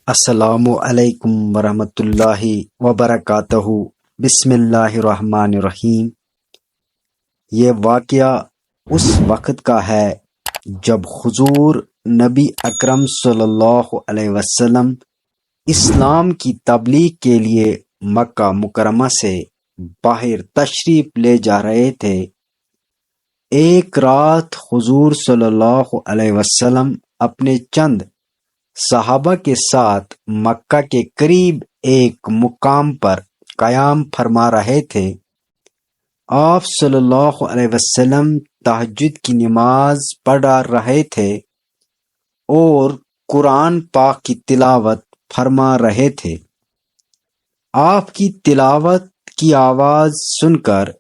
السلام علیکم ورحمۃ اللہ وبرکاتہ۔ بسم اللہ الرحمن الرحیم۔ یہ واقعہ اس وقت کا ہے جب حضور نبی اکرم صلی اللہ علیہ وسلم اسلام کی تبلیغ کے لیے مکہ مکرمہ سے باہر تشریف لے جا رہے تھے۔ ایک رات حضور صلی اللہ علیہ وسلم اپنے چند صحابہ کے ساتھ مکہ کے قریب ایک مقام پر قیام فرما رہے تھے۔ آپ صلی اللہ علیہ وسلم تہجد کی نماز پڑھ رہے تھے اور قرآن پاک کی تلاوت فرما رہے تھے۔ آپ کی تلاوت کی آواز سن کر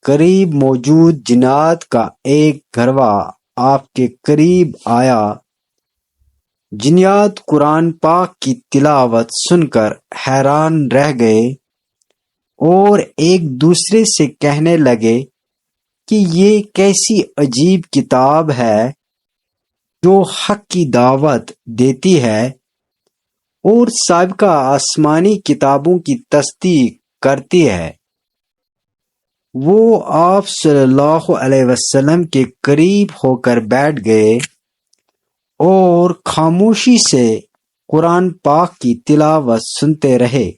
قریب موجود جنات کا ایک گروہ آپ کے قریب آیا۔ جنات قرآن پاک کی تلاوت سن کر حیران رہ گئے اور ایک دوسرے سے کہنے لگے کہ یہ کیسی عجیب کتاب ہے جو حق کی دعوت دیتی ہے اور سابقہ آسمانی کتابوں کی تصدیق کرتی ہے۔ وہ آپ صلی اللہ علیہ وسلم کے قریب ہو کر بیٹھ گئے اور خاموشی سے قرآن پاک کی تلاوت سنتے رہے۔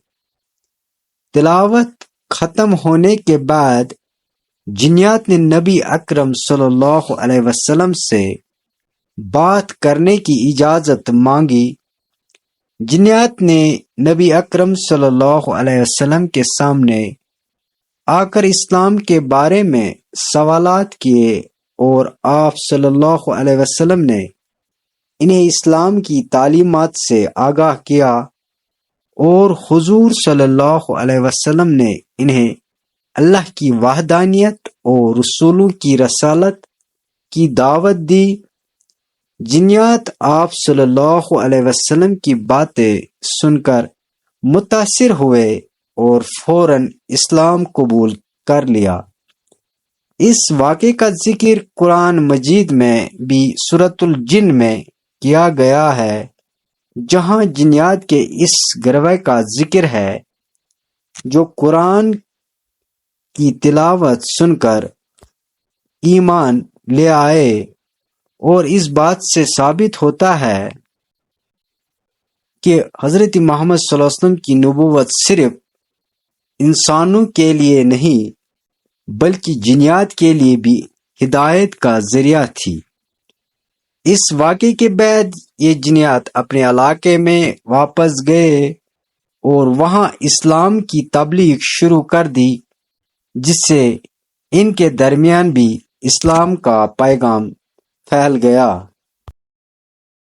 تلاوت ختم ہونے کے بعد جنات نے نبی اکرم صلی اللہ علیہ وسلم سے بات کرنے کی اجازت مانگی۔ جنات نے نبی اکرم صلی اللہ علیہ وسلم کے سامنے آ کر اسلام کے بارے میں سوالات کیے اور آپ صلی اللہ علیہ وسلم نے انہیں اسلام کی تعلیمات سے آگاہ کیا اور حضور صلی اللہ علیہ وسلم نے انہیں اللہ کی وحدانیت اور رسولوں کی رسالت کی دعوت دی۔ جنات آپ صلی اللہ علیہ وسلم کی باتیں سن کر متاثر ہوئے اور فوراً اسلام قبول کر لیا۔ اس واقعے کا ذکر قرآن مجید میں بھی سورۃ الجن میں کیا گیا ہے، جہاں جنات کے اس گروہ کا ذکر ہے جو قرآن کی تلاوت سن کر ایمان لے آئے، اور اس بات سے ثابت ہوتا ہے کہ حضرت محمد صلی اللہ علیہ وسلم کی نبوت صرف انسانوں کے لیے نہیں بلکہ جنات کے لیے بھی ہدایت کا ذریعہ تھی۔ اس واقعے کے بعد یہ جنات اپنے علاقے میں واپس گئے اور وہاں اسلام کی تبلیغ شروع کر دی، جس سے ان کے درمیان بھی اسلام کا پیغام پھیل گیا۔